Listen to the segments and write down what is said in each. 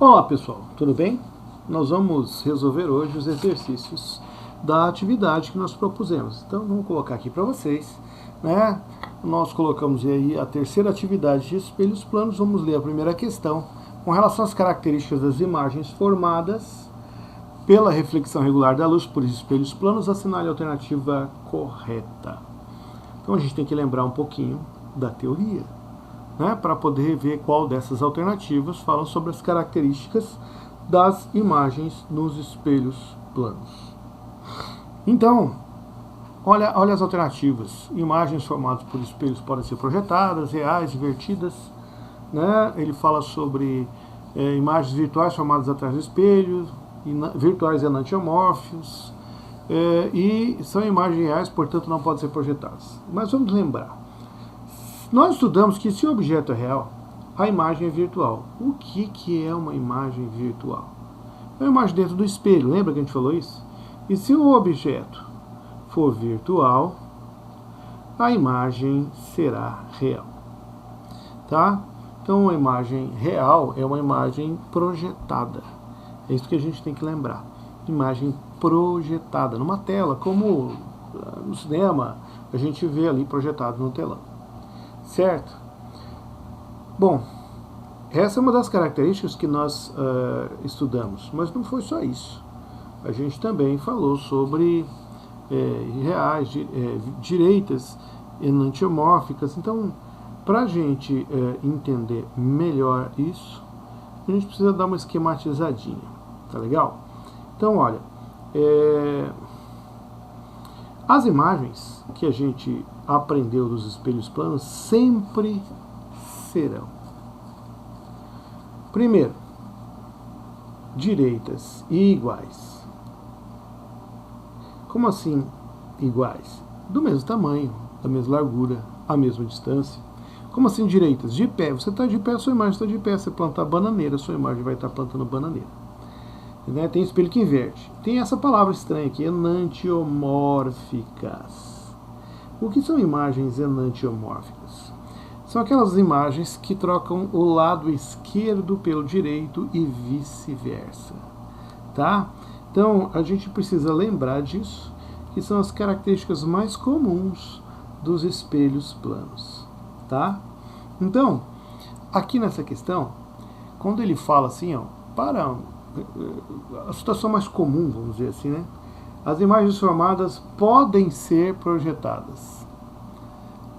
Olá pessoal, tudo bem? Nós vamos resolver hoje os exercícios da atividade que nós propusemos. Então vamos colocar aqui para vocês, né? Nós colocamos aí a terceira atividade de espelhos planos. Vamos ler a primeira questão com relação às características das imagens formadas pela reflexão regular da luz por espelhos planos. Assinale a alternativa correta. Então a gente tem que lembrar um pouquinho da teoria, né, para poder ver qual dessas alternativas falam sobre as características das imagens nos espelhos planos. Então, olha as alternativas. Imagens formadas por espelhos podem ser projetadas, reais, invertidas. Né? Ele fala sobre imagens virtuais formadas atrás do espelho, virtuais enantiomórficos, e são imagens reais, portanto não podem ser projetadas. Mas vamos lembrar. Nós estudamos que se o objeto é real, a imagem é virtual. O que é uma imagem virtual? É uma imagem dentro do espelho, lembra que a gente falou isso? E se o objeto for virtual, a imagem será real. Tá? Então, uma imagem real é uma imagem projetada. É isso que a gente tem que lembrar. Imagem projetada numa tela, como no cinema a gente vê ali projetado no telão. Certo? Bom, essa é uma das características que nós estudamos, mas não foi só isso. A gente também falou sobre reais, direitas, enantiomórficas. Então, para a gente entender melhor isso, a gente precisa dar uma esquematizadinha. Tá legal? Então, olha, as imagens que a gente aprendeu dos espelhos planos sempre serão: primeiro, direitas e iguais. Como assim iguais? Do mesmo tamanho, da mesma largura, a mesma distância. Como assim direitas? De pé. Você está de pé, a sua imagem está de pé. Você plantar bananeira, a sua imagem vai estar plantando bananeira. Né? Tem espelho que inverte. Tem essa palavra estranha aqui, enantiomórficas. O que são imagens enantiomórficas? São aquelas imagens que trocam o lado esquerdo pelo direito e vice-versa. Tá? Então, a gente precisa lembrar disso, que são as características mais comuns dos espelhos planos. Tá? Então, aqui nessa questão, quando ele fala assim, ó, para a situação mais comum, vamos dizer assim, né? As imagens formadas podem ser projetadas.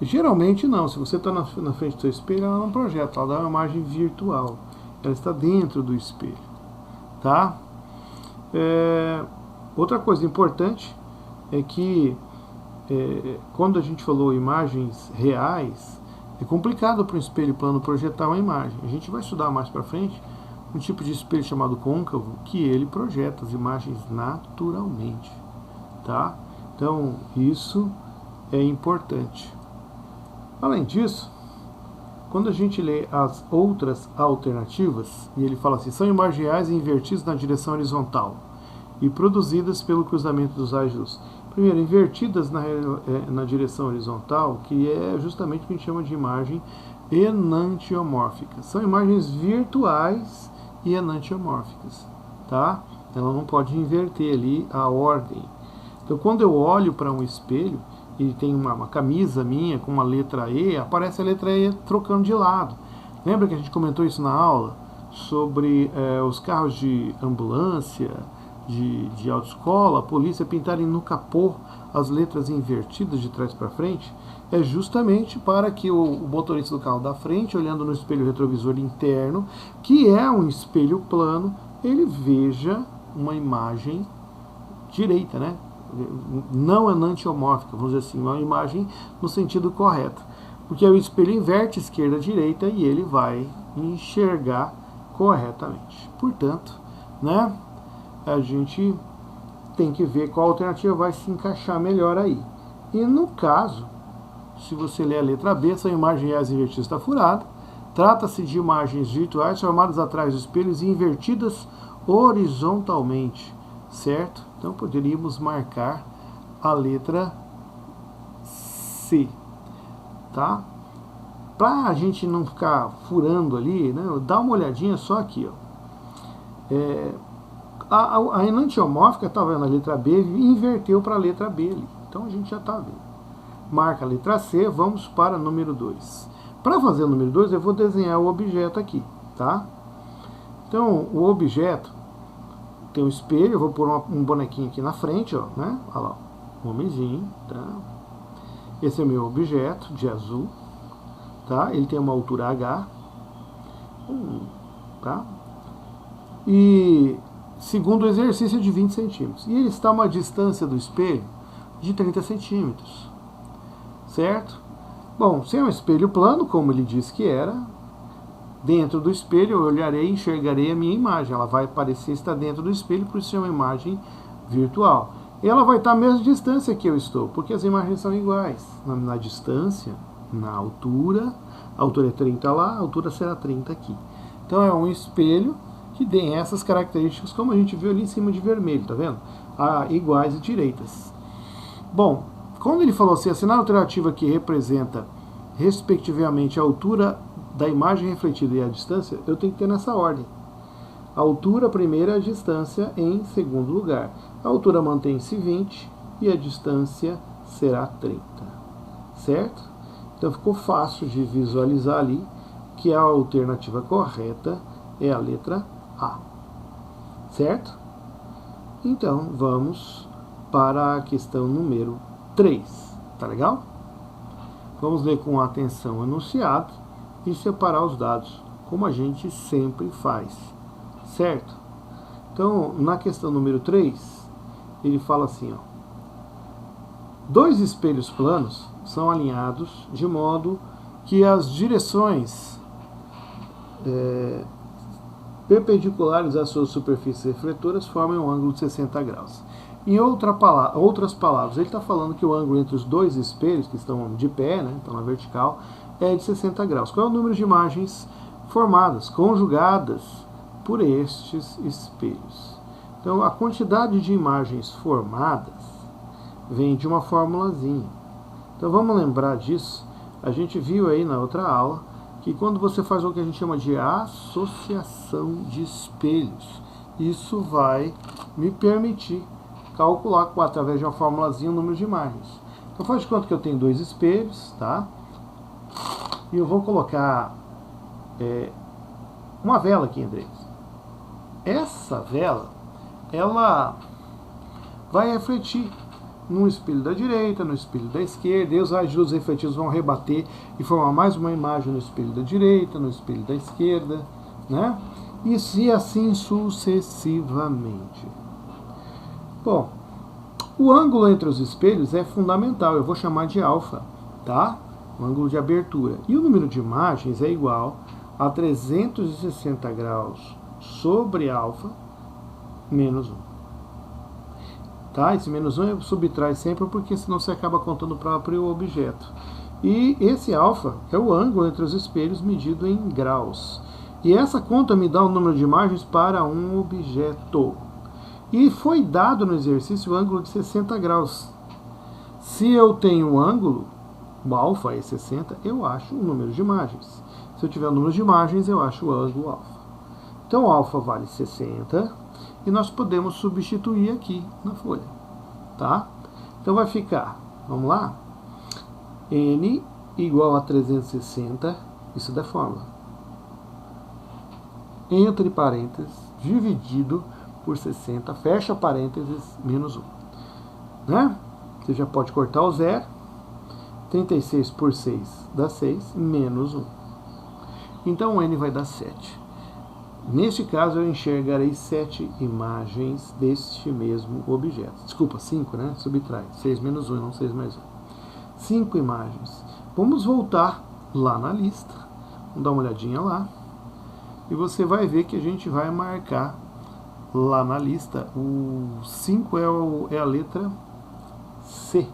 Geralmente não. Se você está na frente do seu espelho, ela não projeta, ela dá uma imagem virtual. Ela está dentro do espelho. Tá? Outra coisa importante é que quando a gente falou imagens reais, é complicado para um espelho plano projetar uma imagem. A gente vai estudar mais para frente um tipo de espelho chamado côncavo, que ele projeta as imagens naturalmente, tá? Então, isso é importante. Além disso, quando a gente lê as outras alternativas, e ele fala assim, são imagens reais invertidas na direção horizontal e produzidas pelo cruzamento dos raios de luz. Primeiro, invertidas na direção horizontal, que é justamente o que a gente chama de imagem enantiomórfica. São imagens virtuais e enantiomórficas, tá? Ela não pode inverter ali a ordem. Então, quando eu olho para um espelho e tem uma camisa minha com uma letra E, aparece a letra E trocando de lado. Lembra que a gente comentou isso na aula sobre os carros de ambulância, de autoescola, polícia pintarem no capô as letras invertidas de trás para frente? É justamente para que o motorista do carro da frente, olhando no espelho retrovisor interno, que é um espelho plano, ele veja uma imagem direita, né? Não enantiomórfica, vamos dizer assim, uma imagem no sentido correto. Porque o espelho inverte esquerda-direita e ele vai enxergar corretamente. Portanto, né, a gente tem que ver qual alternativa vai se encaixar melhor aí. E no caso, se você ler a letra B, essa imagem reais invertida está furada. Trata-se de imagens virtuais formadas atrás dos espelhos e invertidas horizontalmente, certo? Então poderíamos marcar a letra C, tá? Para a gente não ficar furando ali, né, dá uma olhadinha só aqui, ó. A enantiomórfica, tá vendo a letra B, inverteu para a letra B ali. Então a gente já está vendo. Marca a letra C, vamos para o número 2. Para fazer o número 2, eu vou desenhar o objeto aqui, tá? Então, o objeto tem um espelho, eu vou pôr um bonequinho aqui na frente, ó, né? Olha lá, um homenzinho, tá? Esse é o meu objeto de azul, tá? Ele tem uma altura H, tá? E segundo o exercício é de 20 centímetros. E ele está a uma distância do espelho de 30 centímetros, certo? Bom, se é um espelho plano, como ele disse que era, dentro do espelho eu olharei e enxergarei a minha imagem. Ela vai parecer estar dentro do espelho, por isso é uma imagem virtual. E ela vai estar à mesma distância que eu estou, porque as imagens são iguais. Na distância, na altura, a altura é 30 lá, a altura será 30 aqui. Então é um espelho que tem essas características, como a gente viu ali em cima de vermelho, tá vendo? Iguais e direitas. Bom, quando ele falou assim, a sinal alternativa que representa, respectivamente, a altura da imagem refletida e a distância, eu tenho que ter nessa ordem. A altura primeiro, a distância em segundo lugar. A altura mantém-se 20 e a distância será 30. Certo? Então ficou fácil de visualizar ali que a alternativa correta é a letra A. Certo? Então vamos para a questão número 3. Tá legal? Vamos ler com atenção o enunciado e separar os dados, como a gente sempre faz. Certo? Então, na questão número 3, ele fala assim, ó, 2 espelhos planos são alinhados de modo que as direções perpendiculares às suas superfícies refletoras formem um ângulo de 60 graus. Em outras palavras, ele está falando que o ângulo entre os 2 espelhos, que estão de pé, né, estão na vertical, é de 60 graus. Qual é o número de imagens formadas, conjugadas por estes espelhos? Então, a quantidade de imagens formadas vem de uma formulazinha. Então, vamos lembrar disso. A gente viu aí na outra aula que quando você faz o que a gente chama de associação de espelhos, isso vai me permitir calcular, através de uma formulazinha, o número de imagens. Então, faz de conta que eu tenho 2 espelhos, tá? E eu vou colocar uma vela aqui entre eles. Essa vela, ela vai refletir no espelho da direita, no espelho da esquerda, e os raios de luz refletidos vão rebater e formar mais uma imagem no espelho da direita, no espelho da esquerda, né? E assim sucessivamente. Bom, o ângulo entre os espelhos é fundamental, eu vou chamar de alfa, tá? O ângulo de abertura. E o número de imagens é igual a 360 graus sobre alfa menos 1. Tá? Esse menos 1 subtrai sempre, porque senão você acaba contando o próprio objeto. E esse alfa é o ângulo entre os espelhos medido em graus. E essa conta me dá o número de imagens para um objeto. E foi dado no exercício o ângulo de 60 graus. Se eu tenho um ângulo, o alfa é 60, eu acho o número de imagens. Se eu tiver o número de imagens, eu acho o ângulo alfa. Então, o alfa vale 60 e nós podemos substituir aqui na folha. Tá? Então, vai ficar, vamos lá? N igual a 360, isso da fórmula. Entre parênteses, dividido por 60, fecha parênteses, menos 1. Né? Você já pode cortar o zero. 36 por 6 dá 6, menos 1. Então o N vai dar 7. Neste caso eu enxergarei 7 imagens deste mesmo objeto. Desculpa, 5, né? Subtrai. 6 menos 1 e não 6 mais 1. 5 imagens. Vamos voltar lá na lista. Vamos dar uma olhadinha lá. E você vai ver que a gente vai marcar lá na lista. O 5 é a letra C.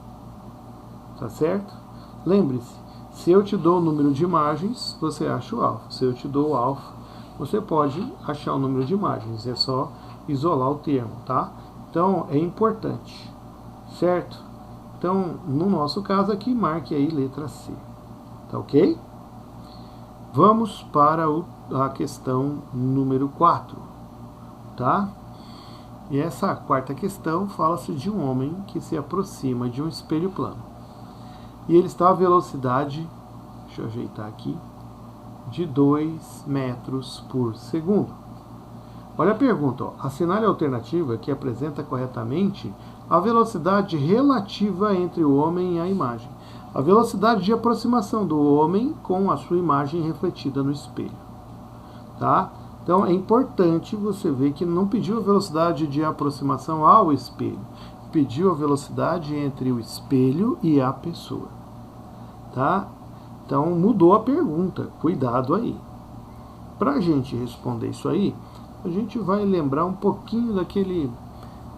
Tá certo? Lembre-se, se eu te dou o número de imagens, você acha o alfa. Se eu te dou o alfa, você pode achar o número de imagens. É só isolar o termo, tá? Então, é importante. Certo? Então, no nosso caso aqui, marque aí letra C. Tá ok? Vamos para a questão número 4. tá? E essa quarta questão fala-se de um homem que se aproxima de um espelho plano. E ele está a velocidade, deixa eu ajeitar aqui, de 2 metros por segundo. Olha a pergunta, ó. Assinale a alternativa que apresenta corretamente a velocidade relativa entre o homem e a imagem. A velocidade de aproximação do homem com a sua imagem refletida no espelho. Tá? Então é importante você ver que não pediu a velocidade de aproximação ao espelho, pediu a velocidade entre o espelho e a pessoa. Tá? Então mudou a pergunta, cuidado aí. Para a gente responder isso aí, a gente vai lembrar um pouquinho daquele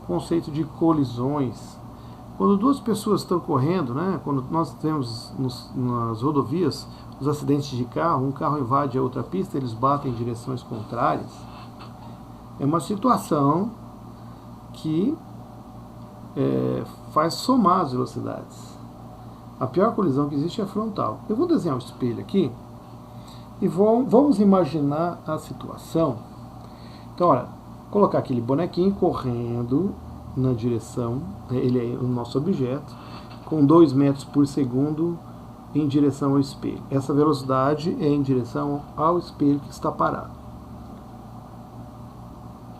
conceito de colisões. Quando duas pessoas estão correndo, né, quando nós temos nas rodovias os acidentes de carro, um carro invade a outra pista, eles batem em direções contrárias. É uma situação que faz somar as velocidades. A pior colisão que existe é a frontal. Eu vou desenhar um espelho aqui e vamos imaginar a situação. Então, olha, colocar aquele bonequinho correndo na direção, ele é o nosso objeto, com 2 metros por segundo em direção ao espelho. Essa velocidade é em direção ao espelho que está parado.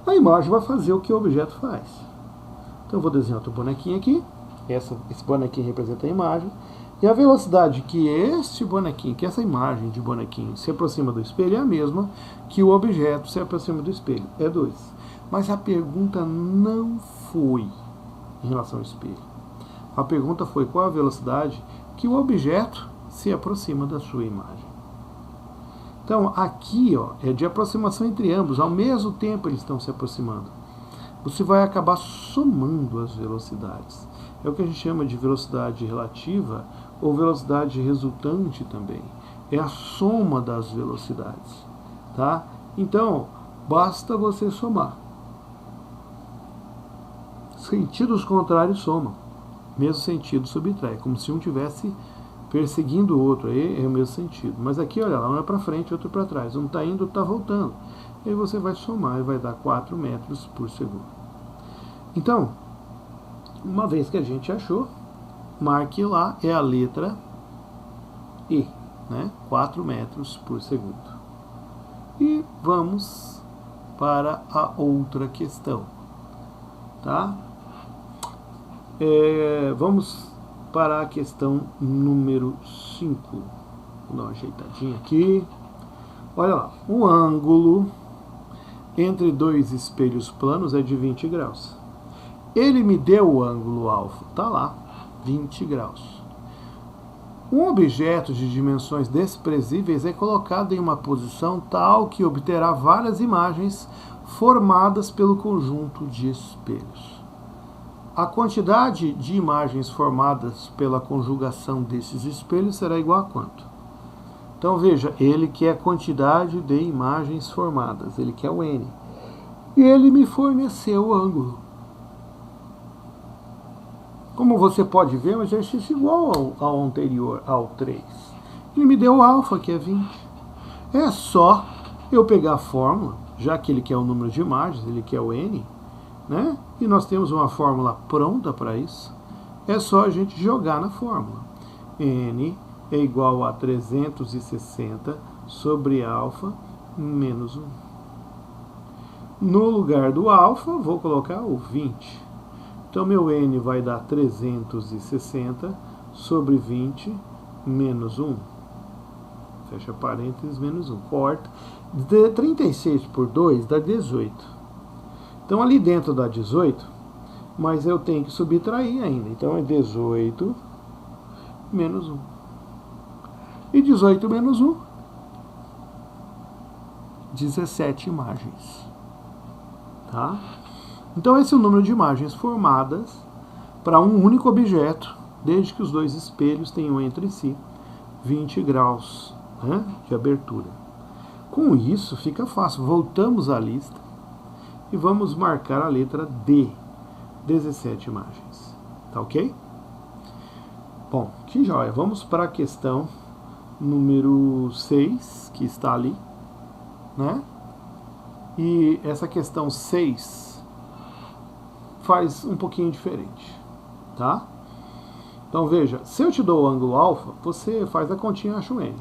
A imagem vai fazer o que o objeto faz. Então eu vou desenhar outro bonequinho aqui, esse bonequinho representa a imagem, e a velocidade que este bonequinho, que essa imagem de bonequinho se aproxima do espelho é a mesma que o objeto se aproxima do espelho, é 2. Mas a pergunta não foi em relação ao espelho. A pergunta foi qual a velocidade que o objeto se aproxima da sua imagem. Então aqui é de aproximação entre ambos, ao mesmo tempo eles estão se aproximando. Você vai acabar somando as velocidades. É o que a gente chama de velocidade relativa ou velocidade resultante também. É a soma das velocidades. Tá? Então, basta você somar. Sentidos contrários somam. Mesmo sentido subtrai. Como se um tivesse perseguindo o outro. Aí é o mesmo sentido. Mas aqui, olha lá, um é para frente, outro para trás. Um está indo, outro está voltando. E aí você vai somar e vai dar 4 metros por segundo. Então, uma vez que a gente achou, marque lá, é a letra E, né? 4 metros por segundo. E vamos para a outra questão. Tá? Vamos para a questão número 5. Vou dar uma ajeitadinha aqui. Olha lá, o ângulo entre 2 espelhos planos é de 20 graus. Ele me deu o ângulo alfa, tá lá, 20 graus. Um objeto de dimensões desprezíveis é colocado em uma posição tal que obterá várias imagens formadas pelo conjunto de espelhos. A quantidade de imagens formadas pela conjugação desses espelhos será igual a quanto? Então veja, ele quer a quantidade de imagens formadas, ele quer o N. E ele me forneceu o ângulo. Como você pode ver, é um exercício igual ao anterior, ao 3. Ele me deu o alfa, que é 20. É só eu pegar a fórmula, já que ele quer o número de imagens, ele quer o N, né? E nós temos uma fórmula pronta para isso. É só a gente jogar na fórmula. N é igual a 360 sobre alfa menos 1. No lugar do alfa, vou colocar o 20. Então, meu N vai dar 360 sobre 20 menos 1. Fecha parênteses, menos 1. Corta. 36 por 2 dá 18. Então, ali dentro dá 18, mas eu tenho que subtrair ainda. Então, é 18 menos 1. E 18 menos 1, 17 imagens. Tá? Então esse é o número de imagens formadas para um único objeto, desde que os 2 espelhos tenham entre si 20 graus, né, de abertura. Com isso fica fácil. Voltamos à lista e vamos marcar a letra D, 17 imagens. Tá ok? Bom, que joia. Vamos para a questão número 6, que está ali, né? E essa questão 6 faz um pouquinho diferente, tá? Então veja, se eu te dou o ângulo alfa, você faz a continha e acha o n.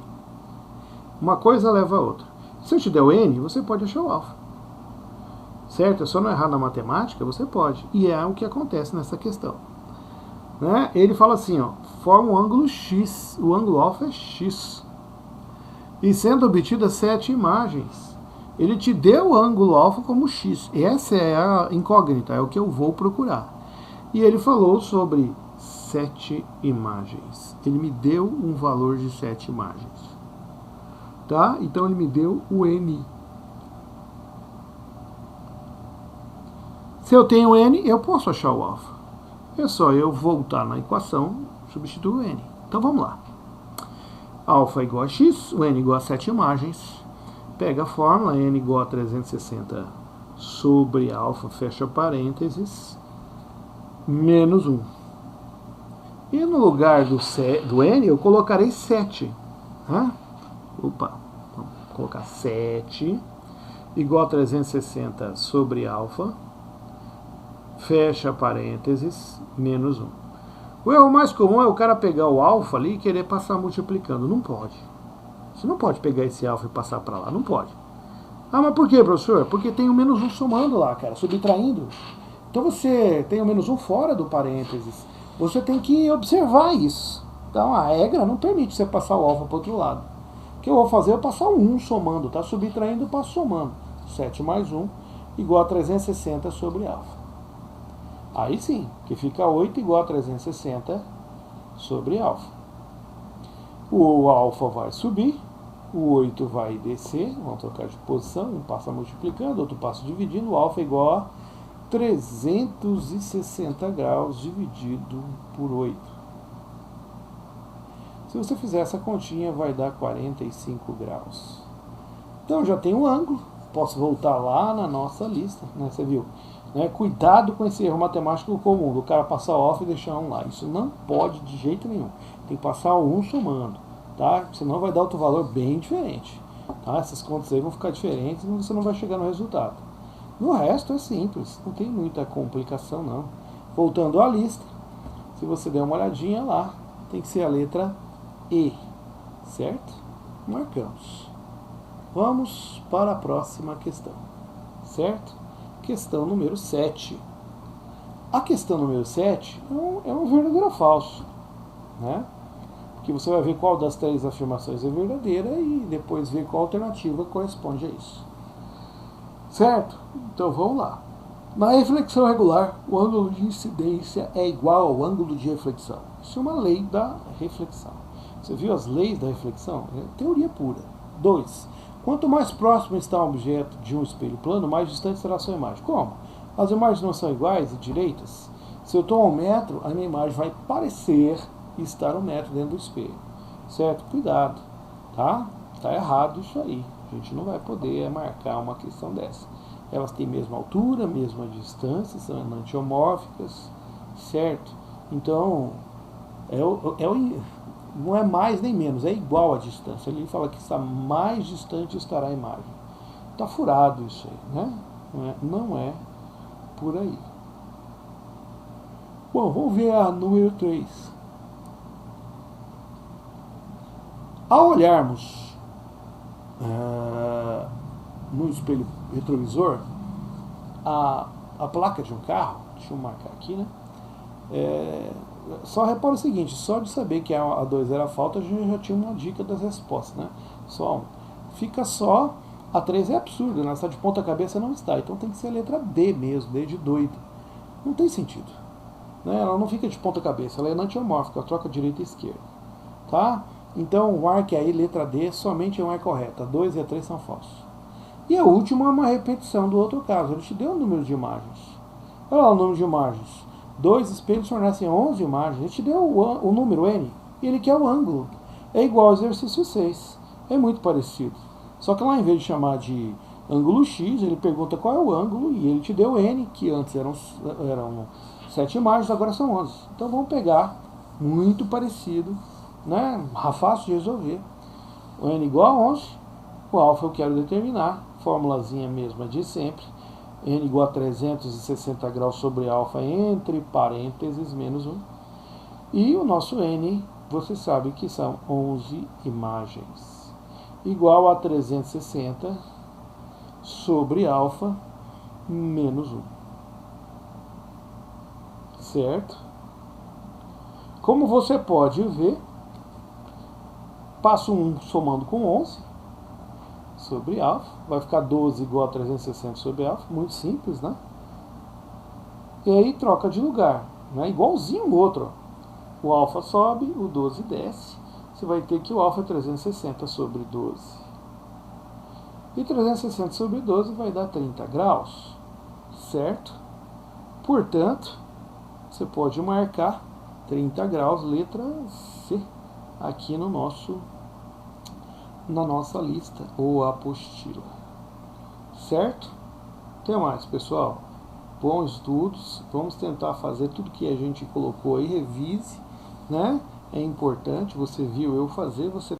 Uma coisa leva a outra. Se eu te der o n, você pode achar o alfa. Certo? É só não errar na matemática, você pode. E é o que acontece nessa questão. Né? Ele fala assim, ó, forma um ângulo x, o ângulo alfa é x. E sendo obtidas 7 imagens, ele te deu o ângulo alfa como x. Essa é a incógnita, é o que eu vou procurar. E ele falou sobre 7 imagens. Ele me deu um valor de 7 imagens. Tá? Então ele me deu o n. Se eu tenho n, eu posso achar o alfa. É só eu voltar na equação, substituir o n. Então vamos lá. Alfa igual a x, o n igual a 7 imagens. Pega a fórmula, n igual a 360 sobre alfa, fecha parênteses, menos 1. E no lugar do n, eu colocarei 7. Né? Opa, vamos colocar 7 igual a 360 sobre alfa, fecha parênteses, menos 1. O erro mais comum é o cara pegar o alfa ali e querer passar multiplicando. Não pode. Você não pode pegar esse alfa e passar para lá. Não pode. Ah, mas por quê, professor? Porque tem o menos 1 somando lá, cara, subtraindo. Então você tem o menos 1 fora do parênteses. Você tem que observar isso. Então a regra não permite você passar o alfa para o outro lado. O que eu vou fazer é passar o 1 somando, tá? Subtraindo, eu passo somando. 7 mais 1 igual a 360 sobre alfa. Aí sim, que fica 8 igual a 360 sobre alfa. O alfa vai subir, o 8 vai descer, vamos trocar de posição, um passa multiplicando, outro passa dividindo, o alfa é igual a 360 graus dividido por 8. Se você fizer essa continha, vai dar 45 graus. Então já tem um ângulo, posso voltar lá na nossa lista, né? Você viu? Né? Cuidado com esse erro matemático comum, do cara passar o alfa e deixar um lá. Isso não pode de jeito nenhum. Tem que passar o 1 somando, tá? Senão vai dar outro valor bem diferente. Tá? Essas contas aí vão ficar diferentes e você não vai chegar no resultado. No resto é simples, não tem muita complicação não. Voltando à lista, se você der uma olhadinha lá, tem que ser a letra E, certo? Marcamos. Vamos para a próxima questão, certo? Questão número 7. A questão número 7 é um verdadeiro ou falso, né? Porque você vai ver qual das 3 afirmações é verdadeira e depois ver qual alternativa corresponde a isso. Certo? Então vamos lá. Na reflexão regular, o ângulo de incidência é igual ao ângulo de reflexão. Isso é uma lei da reflexão. Você viu as leis da reflexão? É teoria pura. 2. Quanto mais próximo está um objeto de um espelho plano, mais distante será a sua imagem. Como? As imagens não são iguais e direitas? Se eu estou a 1 metro, a minha imagem vai parecer estar 1 metro dentro do espelho. Certo? Cuidado. Tá? Tá errado isso aí. A gente não vai poder marcar uma questão dessa. Elas têm mesma altura, mesma distância, são enantiomórficas, certo? Então, não é mais nem menos, é igual a distância. Ele fala que está mais distante estará a imagem. Está furado isso aí, né? Não é por aí. Bom, vamos ver a número 3. Ao olharmos no espelho retrovisor a placa de um carro, deixa eu marcar aqui, né? Só repara o seguinte, só de saber que a 2 era falta, a gente já tinha uma dica das respostas, né? Só 1. Fica só, a 3 é absurda, né? Está de ponta cabeça, não está. Então tem que ser a letra D mesmo, D de doido. Não tem sentido. Né? Ela não fica de ponta cabeça, ela é enantiomórfica, ela troca direita e esquerda. Tá? Então marque aí letra D, somente uma é correta, a 2 e a 3 são falsos. E a última é uma repetição do outro caso, ele te deu um número de imagens. Olha lá o número de imagens. 2 espelhos fornecem 11 imagens. Ele te deu o número N e ele quer o ângulo. É igual ao exercício 6. É muito parecido. Só que lá, em vez de chamar de ângulo X, ele pergunta qual é o ângulo e ele te deu N, que antes eram 7 imagens, agora são 11. Então vamos pegar, muito parecido, né? Fácil de resolver. O N igual a 11, o alfa eu quero determinar, formulazinha mesma de sempre, n igual a 360 graus sobre alfa entre parênteses menos 1. E o nosso n, você sabe que são 11 imagens, igual a 360 sobre alfa menos 1. Certo? Como você pode ver, passo 1 somando com 11 sobre alfa, vai ficar 12 igual a 360 sobre alfa, muito simples, né? E aí troca de lugar, né? Igualzinho o outro, ó. O alfa sobe, o 12 desce, você vai ter que o alfa é 360 sobre 12. E 360 sobre 12 vai dar 30 graus, certo? Portanto, você pode marcar 30 graus, letra C, aqui no na nossa lista ou apostila. Certo? Até mais, pessoal. Bons estudos. Vamos tentar fazer tudo que a gente colocou aí, revise, né? É importante, você viu eu fazer, você